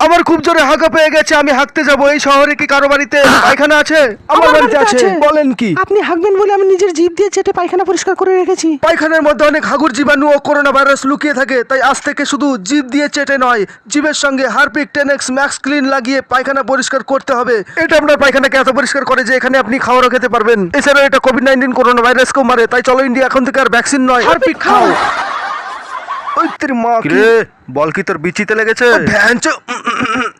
আমার খুব জোরে হাঁকা পেয়ে গেছে, আমি হাঁকতে যাব। এই শহরে কি কারো বাড়িতে পায়খানা আছে? আমার বাড়িতে আছে। বলেন কি? আপনি হাঁকবেন বলে আমি নিজের জিভ দিয়ে চেটে পায়খানা পরিষ্কার করে রেখেছি। পায়খানার মধ্যে অনেক হাগুর জীবাণু ও করোনা ভাইরাস লুকিয়ে থাকে, তাই আজ থেকে শুধু জিভ দিয়ে চেটে নয়, জিভের সঙ্গে হারপিক 10X ম্যাক্স ক্লিন লাগিয়ে পায়খানা পরিষ্কার করতে হবে। এটা আপনার পায়খানাকে এত পরিষ্কার করে যে এখানে আপনি খাওয়ারও খেতে পারবেন। এছাড়াও এটা কোভিড-19 করোনা ভাইরাসকেও মারে। তাই চলো ইন্ডিয়া, এখন থেকে আর ভ্যাকসিন নয়, হারপিক খাও। ওই তোর মা কি রে, বল কি তোর বিচিতে লেগেছে? ভ্যানচো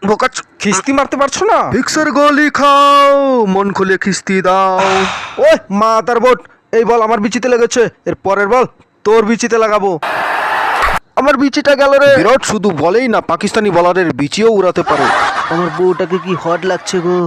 বোকাচ, খিস্তি মারতে পারছো না? ভিক্সের গোলি খাও, মন খুলে খিস্তি দাও। ওই মা তার বোট, এই বল আমার বিচিতে লেগেছে, এর পরের বল তোর বিচিতে লাগাবো। আমার বিচিটা গেল রে। বিরাট শুধু বলেই না, পাকিস্তানি বলারের বিচিও উড়াতে পারে। আমার বউটাকে কি হট লাগছে গো।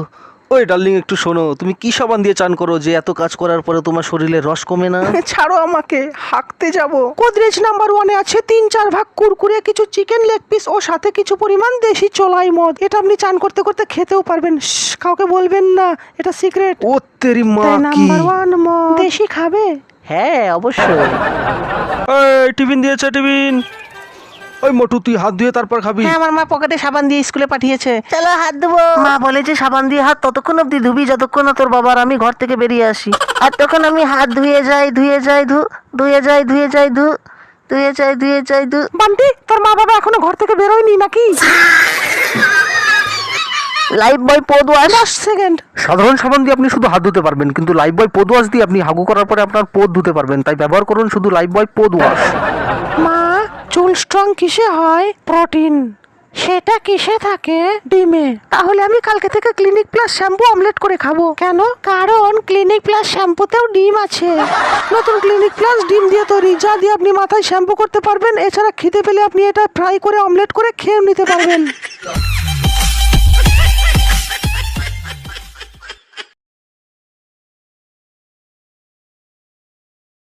ওই ডার্লিং একটু শোনো, তুমি কি সাবান দিয়ে চান করো যে এত কাজ করার পরে তোমার শরীরে রস কমে না? ছাড়ো আমাকে, হাঁকতে যাব। গোদরেজ নাম্বার 1-এ আছে 3-4 ভাগ কুরকুরে, কিছু চিকেন লেগ পিস ও সাথে কিছু পরিমাণ দেশি চোলাই মদ। এটা আপনি চান করতে করতে খেতেও পারবেন। কাউকে বলবেন না, এটা সিক্রেট। ও তেরি মা কি নাম্বার 1 মদ। দেশি খাবে? হ্যাঁ অবশ্যই। এই টিফিন দিয়েছে, টিফিন। ওই মোটু তুই হাত ধুয়ে তারপর খাবি। হ্যাঁ আমার মা পকেটে সাবান দিয়ে স্কুলে পাঠিয়েছে। চলো হাত ধুবো। মা বলে যে সাবান দিয়ে হাত ততক্ষণ অব্দি ধুবি যতক্ষণ না তোর বাবার আমি ঘর থেকে বেরিয়ে আসি। আর তখন আমি হাত ধুয়ে যাই ধু বান্টি, তোর মা বাবা এখনো ঘর থেকে বেরোয়নি নাকি? লাইফ বয় পদ ওয়াশ। 10 সেকেন্ড। সাধারণ সাবান দিয়ে আপনি শুধু হাত ধুতে পারবেন, কিন্তু লাইফ বয় পদ ওয়াশ দিয়ে আপনি হাগু করার পরে আপনার পদ ধুতে পারবেন। তাই ব্যবহার করুন শুধু লাইফ বয় পদ ওয়াশ। মা, চুল স্ট্রং কিসে হয়? প্রোটিন। সেটা কিসে থাকে? ডিমে। তাহলে আমি কালকে থেকে ক্লিনিক প্লাস শ্যাম্পু অমলেট করে খাবো। কেন? কারণ ক্লিনিক প্লাস শ্যাম্পুতেও ডিম আছে। নতুন ক্লিনিক প্লাস ডিম দিয়ে তৈরি, যা দিয়ে আপনি মাথায় শ্যাম্পু করতে পারবেন। এছাড়া খিদে পেলে আপনি এটা ফ্রাই করে অমলেট করে খেয়ে নিতে পারবেন।